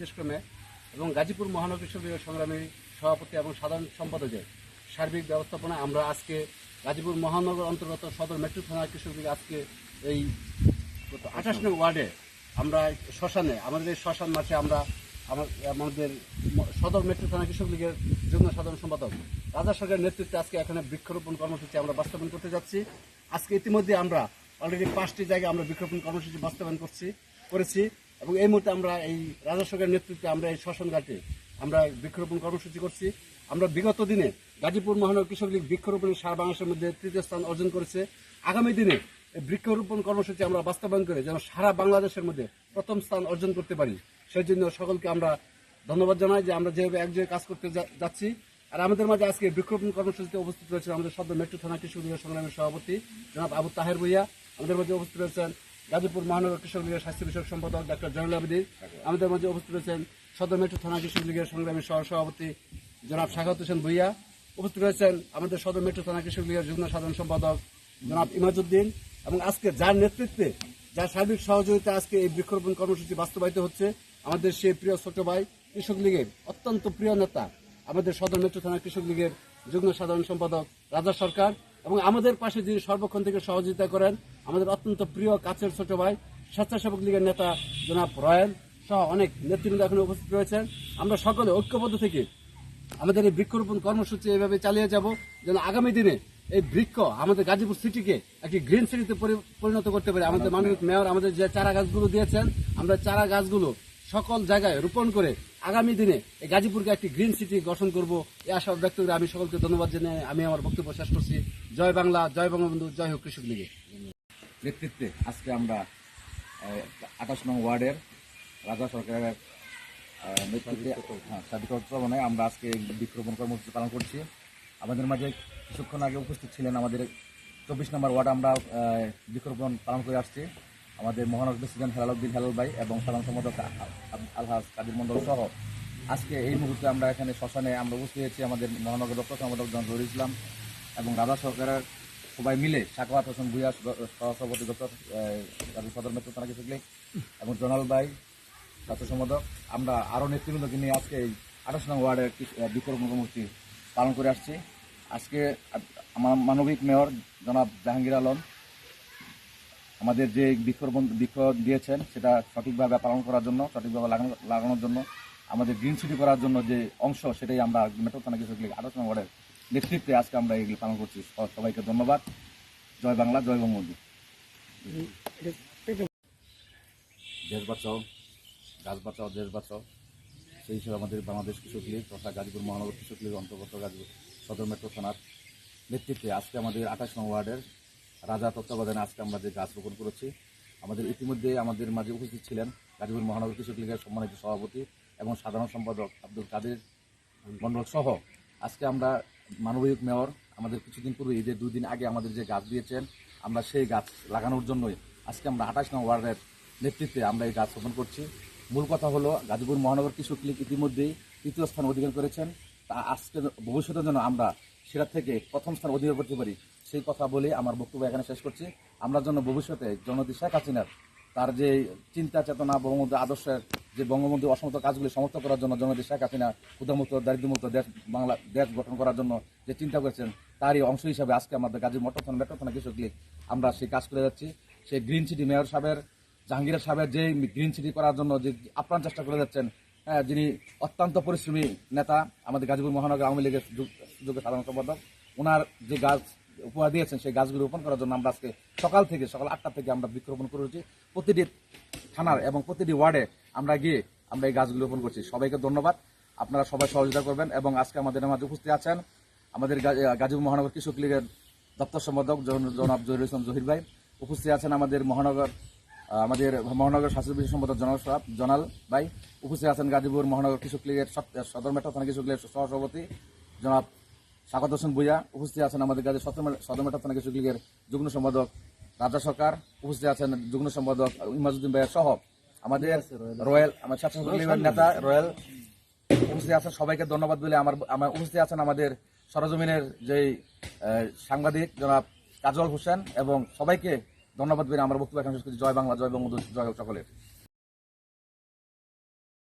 নির্দেশক্রমে এবং গাজীপুর মহানগর কৃষক লীগের সংগ্রামী সভাপতি এবং সাধারণ সম্পাদকের সার্বিক ব্যবস্থাপনা আমরা আজকে গাজীপুর মহানগর অন্তর্গত সদর মেট্রো থানা কৃষক লীগ আজকে এই 28 নং ওয়ার্ডে আমরা শ্মশানে আমাদের এই শ্মশান মাঠে আমরা আমাদের সদর মেট্রো থানা কৃষক লীগের যুগ্ম সাধারণ সম্পাদক রাজা সরকারের নেতৃত্বে আজকে এখানে বৃক্ষরোপণ কর্মসূচি আমরা বাস্তবায়ন করতে যাচ্ছি। আজকে ইতিমধ্যে আমরা অলরেডি 5টি জায়গায় আমরা বৃক্ষরোপণ কর্মসূচি বাস্তবায়ন করেছি এবং এই মুহূর্তে আমরা এই রাজা সরকারের নেতৃত্বে আমরা এই শ্মশান ঘাটে আমরা বৃক্ষরোপণ কর্মসূচি করছি। আমরা বিগত দিনে গাজীপুর মহানগর কৃষক লীগ বৃক্ষরোপণের সারা বাংলাদেশের মধ্যে তৃতীয় স্থান অর্জন করেছে। আগামী দিনে এই বৃক্ষরোপণ কর্মসূচি আমরা বাস্তবায়ন করে যেন সারা বাংলাদেশের মধ্যে প্রথম স্থান অর্জন করতে পারি, সেই জন্য সকলকে আমরা ধন্যবাদ জানাই যে আমরা যেভাবে একযোগে কাজ করতে যাচ্ছি। আর আমাদের মাঝে আজকে বৃক্ষরোপণ কর্মসূচিতে উপস্থিত রয়েছেন আমাদের সদর মেট্রো থানা কৃষক লীগের সংগ্রামের সভাপতি জনাব আবু তাহের ভুইয়া, আমাদের মাঝে উপস্থিত রয়েছেন গাজীপুর মহানগর কৃষক লীগের স্বাস্থ্য বিষয়ক সম্পাদক ডাক্তার জয়নুল আবেদীন, আমাদের মাঝে উপস্থিত রয়েছেন সদর মেট্রো থানা কৃষক লীগের সংগ্রামী সহসভাপতি জনাব সাখাওয়াত হোসেন ভুইয়া, উপস্থিত রয়েছেন আমাদের সদর মেট্রো থানা কৃষক লীগের যুগ্ম সাধারণ সম্পাদক জনাব ইমাজউদ্দিন। এবং আজকে যার নেতৃত্বে যার সার্বিক সহযোগিতা আজকে এই বৃক্ষরোপণ কর্মসূচি বাস্তবায়িত হচ্ছে আমাদের সেই প্রিয় ছোট ভাই কৃষক লীগের অত্যন্ত প্রিয় নেতা আমাদের সদর মেট্রো থানা কৃষক লীগের যুগ্ম সাধারণ সম্পাদক রাজা সরকার, এবং আমাদের পাশে যিনি সর্বক্ষণ থেকে সহযোগিতা করেন আমাদের অত্যন্ত প্রিয় কাছের ছোট ভাই স্বেচ্ছাসেবক লীগের নেতা জনাব রয়েল সহ অনেক নেতৃবৃন্দ এখানে উপস্থিত রয়েছেন। আমরা সকলে ঐক্যবদ্ধ থেকে আমাদের এই বৃক্ষরোপণ কর্মসূচি এইভাবে চালিয়ে যাব যেন আগামী দিনে এই বৃক্ষ আমাদের গাজীপুর সিটিকে একটি গ্রিন সিটিতে পরিণত করতে পারে। আমাদের মাননীয় মেয়র আমাদের যে চারা গাছগুলো দিয়েছেন আমরা চারা গাছগুলো সকল জায়গায় রোপণ করে আগামী দিনে এই গাজীপুরকে একটি গ্রিন সিটি গঠন করব এই আশা ব্যক্ত করে আমি সকলকে ধন্যবাদ জানিয়ে আমি আমার বক্তব্য শেষ করছি। জয় বাংলা, জয় বঙ্গবন্ধু, জয় হোক কৃষক লীগের নেতৃত্বে আজকে আমরা 28 নং ওয়ার্ডের রাজা সরকারের নেতৃত্বে সার্বিক আমরা আজকে বৃক্ষরোপণ কর্মসূচি পালন করছি। আমাদের মাঝে কিছুক্ষণ আগে উপস্থিত ছিলেন আমাদের 24 নম্বর ওয়ার্ড আমরা বৃক্ষরোপণ পালন করে আসছি আমাদের মহানগর প্রেসিডেন্ট হেলালউদ্দিন হেলাল ভাই এবং সাধারণ সম্পাদক আলহাজ কাদির মন্ডল সহ। আজকে এই মুহূর্তে আমরা এখানে শ্মশানে আমরা উপস্থিত হয়েছি আমাদের মহানগর ডক্টর সম্পাদক জহুরুল ইসলাম এবং রাজা সরকারের সবাই মিলে সাখাওয়াত হোসেন ভুইয়া সভাপতি ডক্টর সদর মেট্রো থানা কৃষক লীগ এবং জনাল ভাই ছাত্র সম্পাদক, আমরা আরও নেতৃবৃন্দকে নিয়ে আজকে এই 28 নং ওয়ার্ডের বৃক্ষরোপণ কর্মসূচি পালন করে আসছি। আজকে আমার মানবিক মেয়র জনাব জাহাঙ্গীর আলম আমাদের যে বৃক্ষ দিয়েছেন সেটা সঠিকভাবে পালন করার জন্য, সঠিকভাবে লাগানোর জন্য, আমাদের গ্রিন সিটি করার জন্য যে অংশ সেটাই আমরা মেট্রো থানা কৃষক লীগ 28 নং ওয়ার্ডের নেতৃত্বে আজকে আমরা এগুলি পালন করছি। সবাইকে ধন্যবাদ। জয় বাংলা, জয় বঙ্গবন্ধু। দেশ বাঁচাও, গাছ বাঁচাও, দেশ বাঁচাও, সেই হিসেবে আমাদের বাংলাদেশ কৃষক লীগ তথা গাজীপুর মহানগর কৃষক লীগ অন্তর্গত গাজীপুর সদর মেট্রো থানার নেতৃত্বে আজকে আমাদের 28 নং ওয়ার্ডের রাজা তত্ত্বাবধানে আজকে আমরা যে গাছ রোপণ করেছি। আমাদের ইতিমধ্যে আমাদের মাঝে উপস্থিত ছিলেন গাজীপুর মহানগর কৃষক লীগের সম্মানিত সভাপতি এবং সাধারণ সম্পাদক আব্দুল কাদের মন্ডল সহ। আজকে আমরা মানবিক মেয়র আমাদের কিছুদিন পূর্বে ঈদের 2 দিন আগে আমাদের যে গাছ দিয়েছেন আমরা সেই গাছ লাগানোর জন্যই আজকে আমরা 28 নং ওয়ার্ডের নেতৃত্বে আমরা এই গাছ রোপণ করছি। মূল কথা হলো গাজীপুর মহানগর কৃষক লীগ ইতিমধ্যেই তৃতীয় স্থান অধিকার করেছেন, তা আজকে ভবিষ্যতের জন্য আমরা সেটা থেকে প্রথম স্থান অধিকার করতে পারি সেই কথা বলে আমার বক্তব্য এখানে শেষ করছি। আমরা যেন ভবিষ্যতে জননেত্রী শেখ হাসিনার তার যে চিন্তা চেতনা বঙ্গবন্ধু আদর্শের যে বঙ্গবন্ধু অসমত কাজগুলি সমর্থন করার জন্য জননেত্রী শেখ হাসিনা ক্ষুধামুক্ত দারিদ্র্যমুক্ত দেশ গঠন করার জন্য যে চিন্তা করেছেন তারই অংশ হিসাবে আজকে আমাদের গাজীপুর মেট্রো থানা কৃষক লীগ আমরা সেই কাজ করে যাচ্ছি। সেই গ্রিন সিটি মেয়র সাহেবের জাহাঙ্গীর সাহেবের যে গ্রিন সিটি করার জন্য যে আপ্রাণ চেষ্টা করে যাচ্ছেন, যিনি অত্যন্ত পরিশ্রমী নেতা আমাদের গাজীপুর মহানগর আওয়ামী লীগের যোগ্য সাধারণ সম্পাদক, ওনার যে গাছ উপহার দিয়েছেন সেই গাছগুলো রোপণ করার জন্য আমরা আজকে সকাল 8টা থেকে আমরা বৃক্ষরোপণ করেছি। প্রতিটি থানার এবং প্রতিটি ওয়ার্ডে আমরা গিয়ে আমরা এই গাছগুলো রোপণ করছি। সবাইকে ধন্যবাদ, আপনারা সবাই সহযোগিতা করবেন। এবং আজকে আমাদের মাঝে উপস্থিত আছেন আমাদের গাজীপুর মহানগর কৃষক লীগের দপ্তর সম্পাদক জনাব জহিরুল ইসলাম জহির ভাই, উপস্থিত আছেন আমাদের মহানগর স্বাস্থ্য বিষয় সম্পাদক জনাল ভাই, উপস্থিত আছেন গাজীপুর মহানগর কৃষক লীগের সদর মেট্রো থানা কৃষক লীগের সহসভাপতি জনাব সাখাওয়াত হোসেন ভুইয়া, উপস্থিত আছেন আমাদের গাজীপুর সদর মেট্রো থানা কৃষক লীগের যুগ্ম সম্পাদক রাজা সরকার, উপস্থিত আছেন যুগ্ম সম্পাদক ইমাজউদ্দিন ভাইয়ের সহ আমাদের রয়্যাল আমার স্বেচ্ছাসেবক লীগের নেতা রয়্যাল উপস্থিত আছেন। সবাইকে ধন্যবাদ বলে আমার উপস্থিত আছেন আমাদের সরজমিনের যে সাংবাদিক জনাব কাজল হোসেন, এবং সবাইকে ধন্যবাদ বলে আমার বক্তব্য এখানে শেষ করছি। জয় বাংলা, জয় বঙ্গবন্ধু, জয় হোক সকলের।